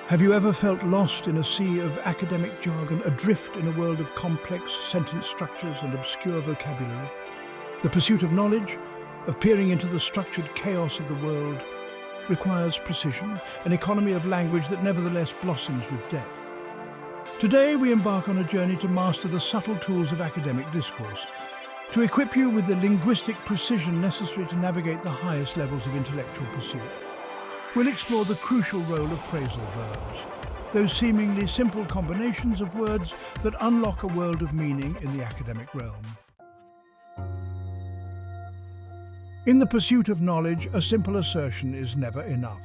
Have you ever felt lost in a sea of academic jargon, adrift in a world of complex sentence structures and obscure vocabulary? The pursuit of knowledge, of peering into the structured chaos of the world, requires precision, an economy of language that nevertheless blossoms with depth. Today we embark on a journey to master the subtle tools of academic discourse, to equip you with the linguistic precision necessary to navigate the highest levels of intellectual pursuit. We'll explore the crucial role of phrasal verbs, those seemingly simple combinations of words that unlock a world of meaning in the academic realm. In the pursuit of knowledge, a simple assertion is never enough.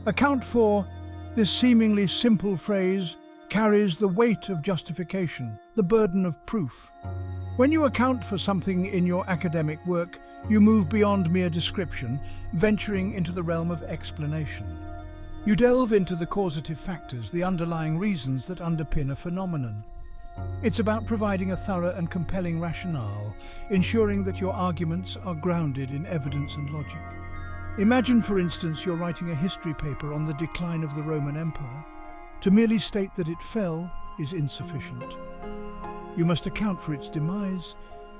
Account for this seemingly simple phrase carries the weight of justification, the burden of proof. When you account for something in your academic work, you move beyond mere description, venturing into the realm of explanation. You delve into the causative factors, the underlying reasons that underpin a phenomenon. It's about providing a thorough and compelling rationale, ensuring that your arguments are grounded in evidence and logic. Imagine, for instance, you're writing a history paper on the decline of the Roman Empire. To merely state that it fell is insufficient. You must account for its demise,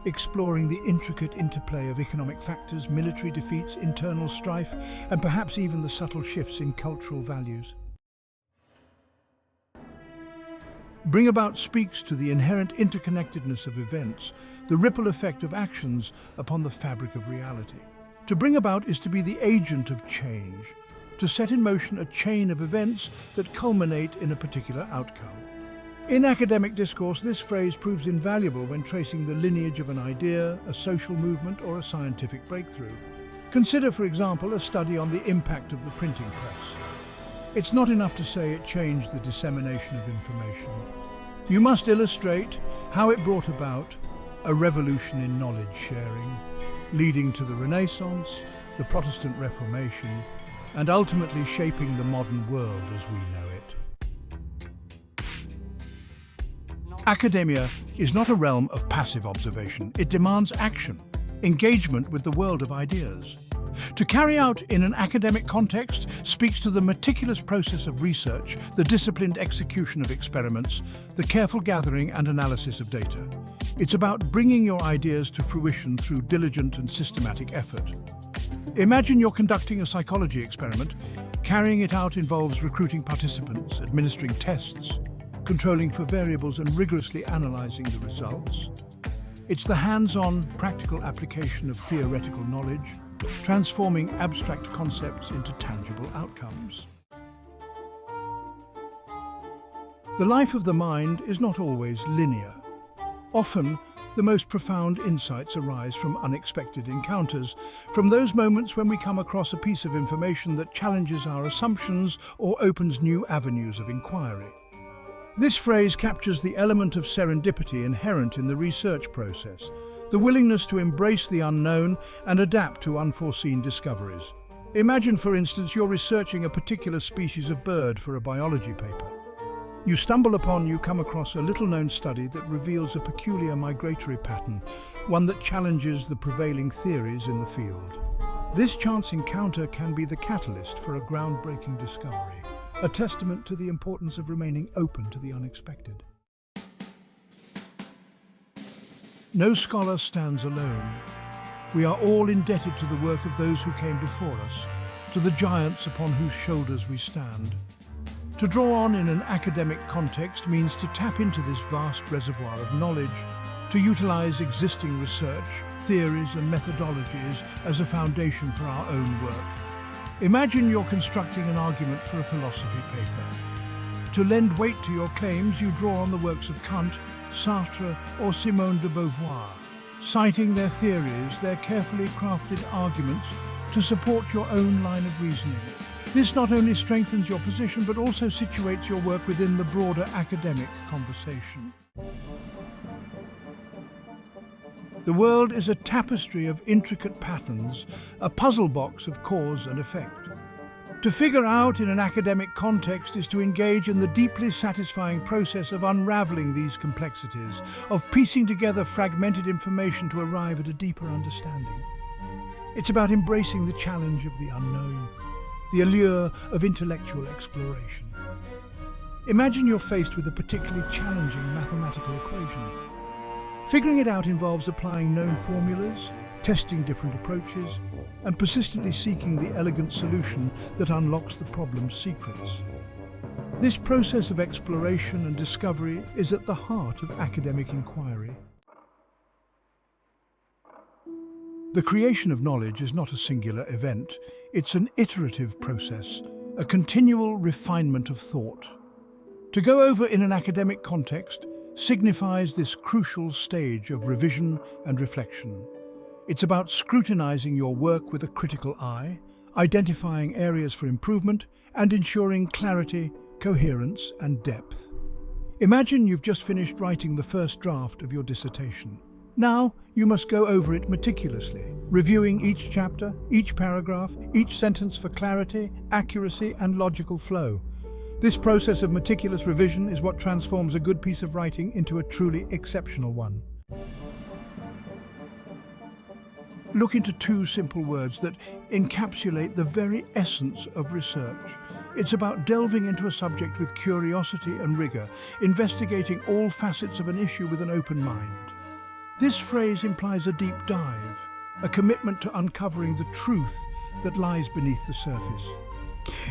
exploring the intricate interplay of economic factors, military defeats, internal strife, and perhaps even the subtle shifts in cultural values. Bring About speaks to the inherent interconnectedness of events, the ripple effect of actions upon the fabric of reality. To bring about is to be the agent of change, to set in motion a chain of events that culminate in a particular outcome. In academic discourse, this phrase proves invaluable when tracing the lineage of an idea, a social movement, or a scientific breakthrough. Consider, for example, a study on the impact of the printing press. It's not enough to say it changed the dissemination of information. You must illustrate how it brought about a revolution in knowledge sharing, leading to the Renaissance, the Protestant Reformation, and ultimately shaping the modern world as we know it. Academia is not a realm of passive observation. It demands action, engagement with the world of ideas. To carry out in an academic context speaks to the meticulous process of research, the disciplined execution of experiments, the careful gathering and analysis of data. It's about bringing your ideas to fruition through diligent and systematic effort. Imagine you're conducting a psychology experiment. Carrying it out involves recruiting participants, administering tests, controlling for variables and rigorously analysing the results. It's the hands-on, practical application of theoretical knowledge, transforming abstract concepts into tangible outcomes. The life of the mind is not always linear. Often, the most profound insights arise from unexpected encounters, from those moments when we come across a piece of information that challenges our assumptions or opens new avenues of inquiry. This phrase captures the element of serendipity inherent in the research process, the willingness to embrace the unknown and adapt to unforeseen discoveries. Imagine, for instance, you're researching a particular species of bird for a biology paper. You come across a little-known study that reveals a peculiar migratory pattern, one that challenges the prevailing theories in the field. This chance encounter can be the catalyst for a groundbreaking discovery, a testament to the importance of remaining open to the unexpected. No scholar stands alone. We are all indebted to the work of those who came before us, to the giants upon whose shoulders we stand. To draw on in an academic context means to tap into this vast reservoir of knowledge, to utilize existing research, theories and methodologies as a foundation for our own work. Imagine you're constructing an argument for a philosophy paper. To lend weight to your claims, you draw on the works of Kant, Sartre or Simone de Beauvoir, citing their theories, their carefully crafted arguments to support your own line of reasoning. This not only strengthens your position, but also situates your work within the broader academic conversation. The world is a tapestry of intricate patterns, a puzzle box of cause and effect. To figure out in an academic context is to engage in the deeply satisfying process of unraveling these complexities, of piecing together fragmented information to arrive at a deeper understanding. It's about embracing the challenge of the unknown, the allure of intellectual exploration. Imagine you're faced with a particularly challenging mathematical equation. Figuring it out involves applying known formulas, testing different approaches, and persistently seeking the elegant solution that unlocks the problem's secrets. This process of exploration and discovery is at the heart of academic inquiry. The creation of knowledge is not a singular event, it's an iterative process, a continual refinement of thought. To go over in an academic context signifies this crucial stage of revision and reflection. It's about scrutinizing your work with a critical eye, identifying areas for improvement, and ensuring clarity, coherence, and depth. Imagine you've just finished writing the first draft of your dissertation. Now, you must go over it meticulously, reviewing each chapter, each paragraph, each sentence for clarity, accuracy, and logical flow. This process of meticulous revision is what transforms a good piece of writing into a truly exceptional one. Look into two simple words that encapsulate the very essence of research. It's about delving into a subject with curiosity and rigor, investigating all facets of an issue with an open mind. This phrase implies a deep dive, a commitment to uncovering the truth that lies beneath the surface.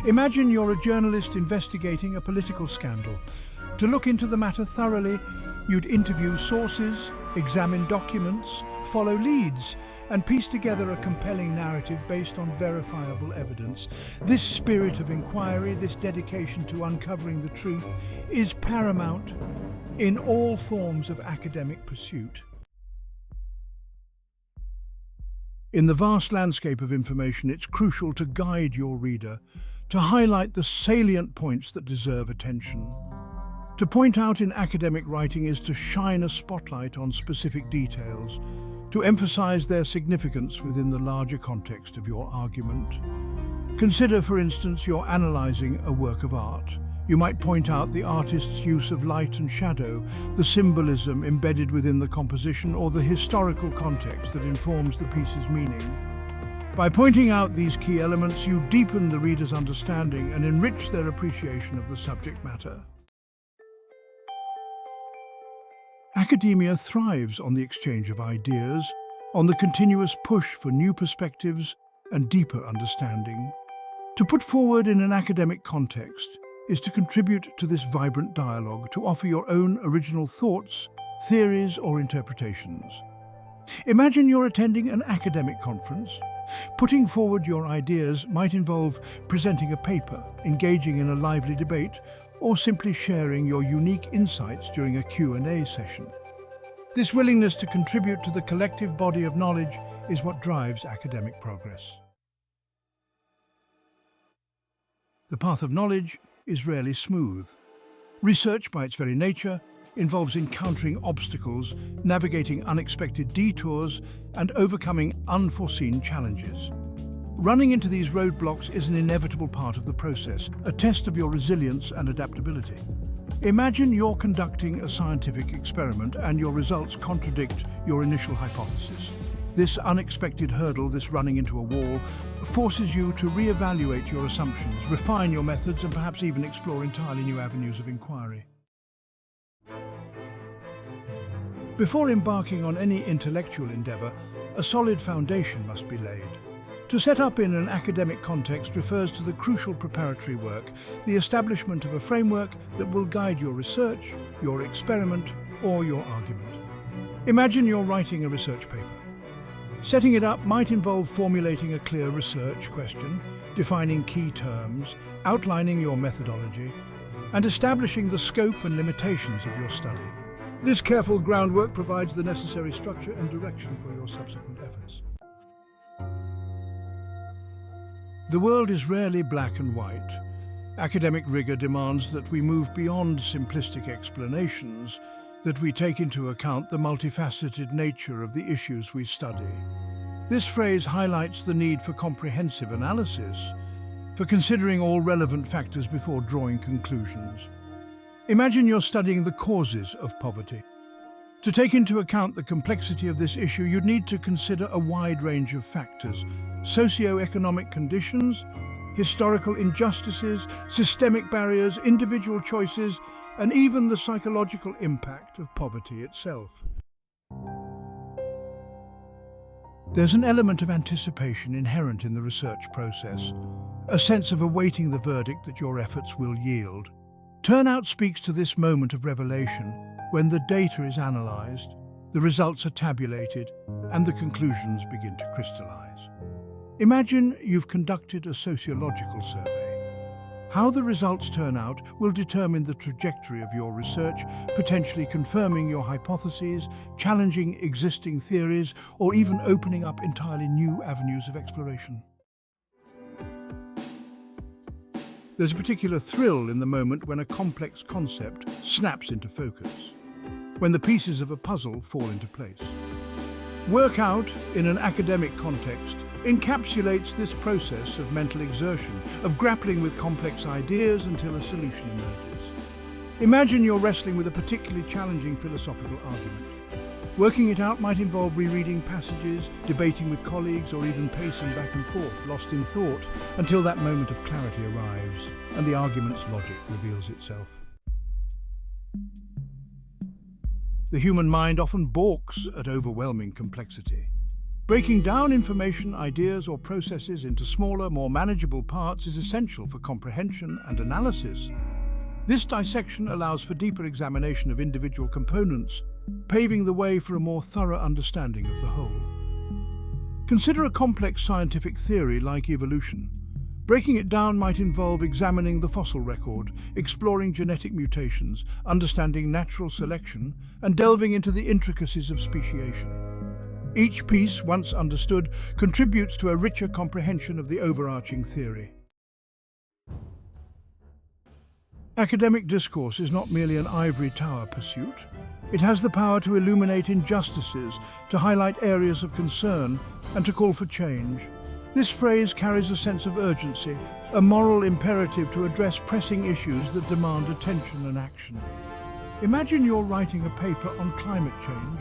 Imagine you're a journalist investigating a political scandal. To look into the matter thoroughly, you'd interview sources, examine documents, follow leads, and piece together a compelling narrative based on verifiable evidence. This spirit of inquiry, this dedication to uncovering the truth, is paramount in all forms of academic pursuit. In the vast landscape of information, it's crucial to guide your reader, to highlight the salient points that deserve attention. To point out in academic writing is to shine a spotlight on specific details, to emphasize their significance within the larger context of your argument. Consider, for instance, you're analyzing a work of art. You might point out the artist's use of light and shadow, the symbolism embedded within the composition, or the historical context that informs the piece's meaning. By pointing out these key elements, you deepen the reader's understanding and enrich their appreciation of the subject matter. Academia thrives on the exchange of ideas, on the continuous push for new perspectives and deeper understanding. To put forward in an academic context is to contribute to this vibrant dialogue, to offer your own original thoughts, theories, or interpretations. Imagine you're attending an academic conference. Putting forward your ideas might involve presenting a paper, engaging in a lively debate, or simply sharing your unique insights during a Q&A session. This willingness to contribute to the collective body of knowledge is what drives academic progress. The path of knowledge is rarely smooth. Research, by its very nature, involves encountering obstacles, navigating unexpected detours, and overcoming unforeseen challenges. Running into these roadblocks is an inevitable part of the process, a test of your resilience and adaptability. Imagine you're conducting a scientific experiment and your results contradict your initial hypothesis. This unexpected hurdle, this running into a wall, forces you to reevaluate your assumptions, refine your methods, and perhaps even explore entirely new avenues of inquiry. Before embarking on any intellectual endeavor, a solid foundation must be laid. To set up in an academic context refers to the crucial preparatory work, the establishment of a framework that will guide your research, your experiment, or your argument. Imagine you're writing a research paper. Setting it up might involve formulating a clear research question, defining key terms, outlining your methodology, and establishing the scope and limitations of your study. This careful groundwork provides the necessary structure and direction for your subsequent efforts. The world is rarely black and white. Academic rigor demands that we move beyond simplistic explanations, that we take into account the multifaceted nature of the issues we study. This phrase highlights the need for comprehensive analysis, for considering all relevant factors before drawing conclusions. Imagine you're studying the causes of poverty. To take into account the complexity of this issue, you'd need to consider a wide range of factors: socio-economic conditions, historical injustices, systemic barriers, individual choices, and even the psychological impact of poverty itself. There's an element of anticipation inherent in the research process, a sense of awaiting the verdict that your efforts will yield. Turnout speaks to this moment of revelation when the data is analysed, the results are tabulated, and the conclusions begin to crystallise. Imagine you've conducted a sociological survey. How the results turn out will determine the trajectory of your research, potentially confirming your hypotheses, challenging existing theories, or even opening up entirely new avenues of exploration. There's a particular thrill in the moment when a complex concept snaps into focus, when the pieces of a puzzle fall into place. Work out in an academic context encapsulates this process of mental exertion, of grappling with complex ideas until a solution emerges. Imagine you're wrestling with a particularly challenging philosophical argument. Working it out might involve rereading passages, debating with colleagues, or even pacing back and forth, lost in thought, until that moment of clarity arrives and the argument's logic reveals itself. The human mind often balks at overwhelming complexity. Breaking down information, ideas, or processes into smaller, more manageable parts is essential for comprehension and analysis. This dissection allows for deeper examination of individual components, paving the way for a more thorough understanding of the whole. Consider a complex scientific theory like evolution. Breaking it down might involve examining the fossil record, exploring genetic mutations, understanding natural selection, and delving into the intricacies of speciation. Each piece, once understood, contributes to a richer comprehension of the overarching theory. Academic discourse is not merely an ivory tower pursuit. It has the power to illuminate injustices, to highlight areas of concern, and to call for change. This phrase carries a sense of urgency, a moral imperative to address pressing issues that demand attention and action. Imagine you're writing a paper on climate change.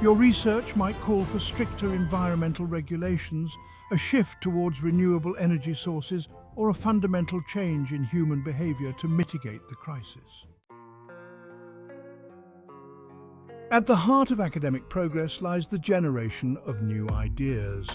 Your research might call for stricter environmental regulations, a shift towards renewable energy sources, or a fundamental change in human behaviour to mitigate the crisis. At the heart of academic progress lies the generation of new ideas,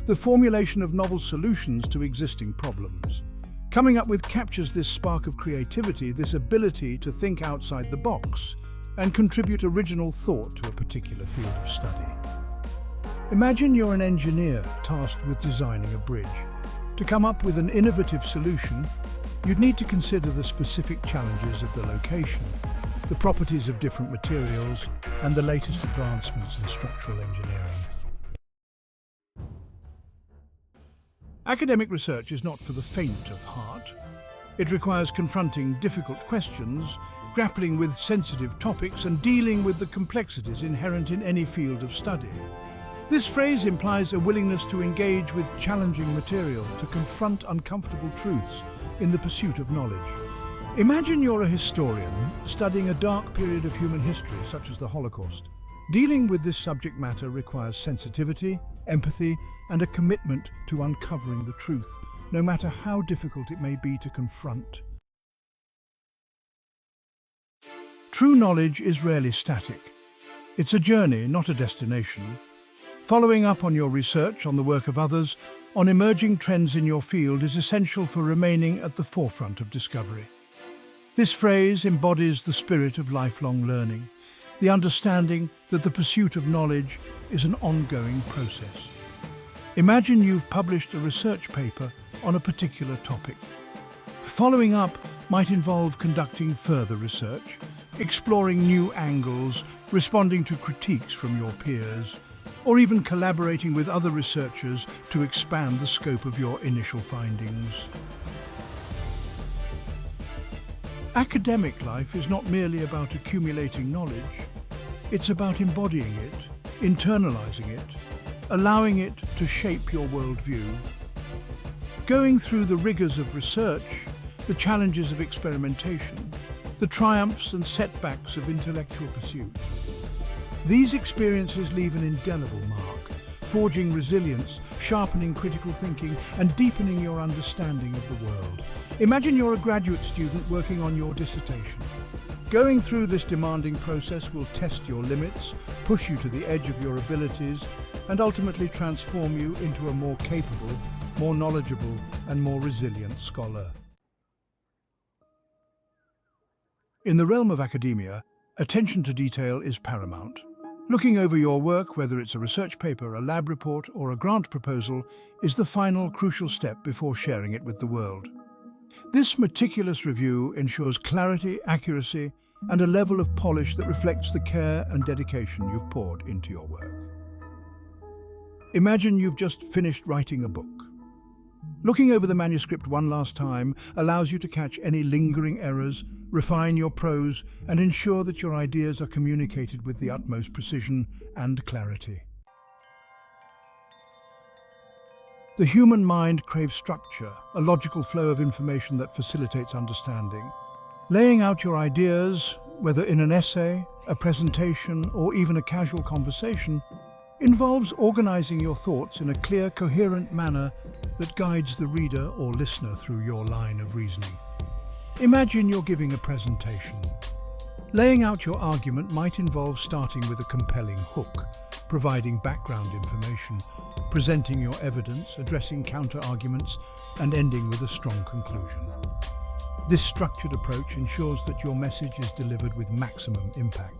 the formulation of novel solutions to existing problems. Coming up with captures this spark of creativity, this ability to think outside the box, and contribute original thought to a particular field of study. Imagine you're an engineer tasked with designing a bridge. To come up with an innovative solution, you'd need to consider the specific challenges of the location, the properties of different materials, and the latest advancements in structural engineering. Academic research is not for the faint of heart. It requires confronting difficult questions, grappling with sensitive topics, and dealing with the complexities inherent in any field of study. This phrase implies a willingness to engage with challenging material, to confront uncomfortable truths in the pursuit of knowledge. Imagine you're a historian studying a dark period of human history, such as the Holocaust. Dealing with this subject matter requires sensitivity, empathy, and a commitment to uncovering the truth, no matter how difficult it may be to confront. True knowledge is rarely static. It's a journey, not a destination. Following up on your research, on the work of others, on emerging trends in your field is essential for remaining at the forefront of discovery. This phrase embodies the spirit of lifelong learning, the understanding that the pursuit of knowledge is an ongoing process. Imagine you've published a research paper on a particular topic. Following up might involve conducting further research, exploring new angles, responding to critiques from your peers, or even collaborating with other researchers to expand the scope of your initial findings. Academic life is not merely about accumulating knowledge, it's about embodying it, internalizing it, allowing it to shape your worldview. Going through the rigors of research, the challenges of experimentation, the triumphs and setbacks of intellectual pursuit. These experiences leave an indelible mark, forging resilience, sharpening critical thinking and deepening your understanding of the world. Imagine you're a graduate student working on your dissertation. Going through this demanding process will test your limits, push you to the edge of your abilities, and ultimately transform you into a more capable, more knowledgeable, and more resilient scholar. In the realm of academia, attention to detail is paramount. Looking over your work, whether it's a research paper, a lab report, or a grant proposal, is the final crucial step before sharing it with the world. This meticulous review ensures clarity, accuracy, and a level of polish that reflects the care and dedication you've poured into your work. Imagine you've just finished writing a book. Looking over the manuscript one last time allows you to catch any lingering errors, refine your prose, and ensure that your ideas are communicated with the utmost precision and clarity. The human mind craves structure, a logical flow of information that facilitates understanding. Laying out your ideas, whether in an essay, a presentation, or even a casual conversation, involves organizing your thoughts in a clear, coherent manner that guides the reader or listener through your line of reasoning. Imagine you're giving a presentation. Laying out your argument might involve starting with a compelling hook, providing background information, presenting your evidence, addressing counter-arguments, and ending with a strong conclusion. This structured approach ensures that your message is delivered with maximum impact.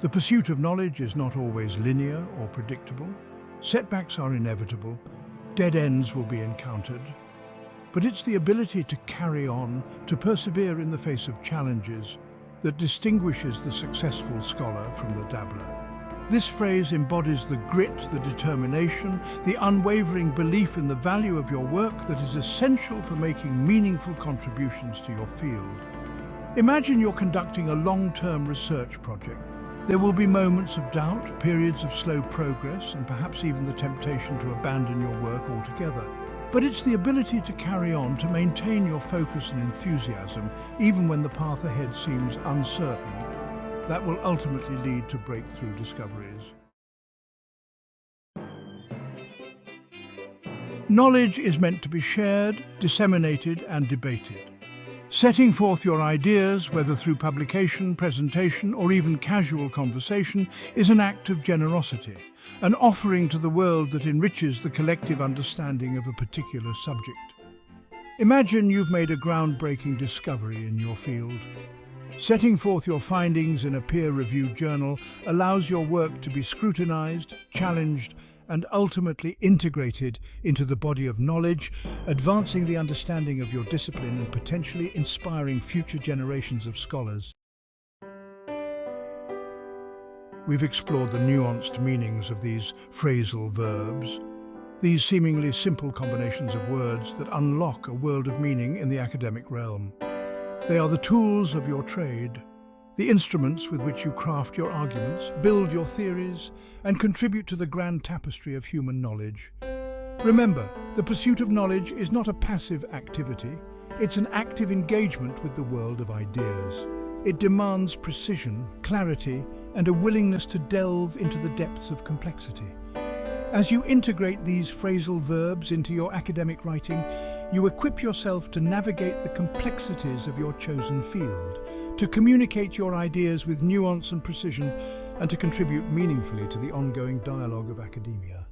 The pursuit of knowledge is not always linear or predictable. Setbacks are inevitable, dead ends will be encountered, but it's the ability to carry on, to persevere in the face of challenges, that distinguishes the successful scholar from the dabbler. This phrase embodies the grit, the determination, the unwavering belief in the value of your work that is essential for making meaningful contributions to your field. Imagine you're conducting a long-term research project. There will be moments of doubt, periods of slow progress, and perhaps even the temptation to abandon your work altogether. But it's the ability to carry on, to maintain your focus and enthusiasm, even when the path ahead seems uncertain, that will ultimately lead to breakthrough discoveries. Knowledge is meant to be shared, disseminated, and debated. Setting forth your ideas, whether through publication, presentation, or even casual conversation, is an act of generosity, an offering to the world that enriches the collective understanding of a particular subject. Imagine you've made a groundbreaking discovery in your field. Setting forth your findings in a peer-reviewed journal allows your work to be scrutinized, challenged, and ultimately integrated into the body of knowledge, advancing the understanding of your discipline and potentially inspiring future generations of scholars. We've explored the nuanced meanings of these phrasal verbs, these seemingly simple combinations of words that unlock a world of meaning in the academic realm. They are the tools of your trade, the instruments with which you craft your arguments, build your theories, and contribute to the grand tapestry of human knowledge. Remember, the pursuit of knowledge is not a passive activity, it's an active engagement with the world of ideas. It demands precision, clarity, and a willingness to delve into the depths of complexity. As you integrate these phrasal verbs into your academic writing, you equip yourself to navigate the complexities of your chosen field, to communicate your ideas with nuance and precision, and to contribute meaningfully to the ongoing dialogue of academia.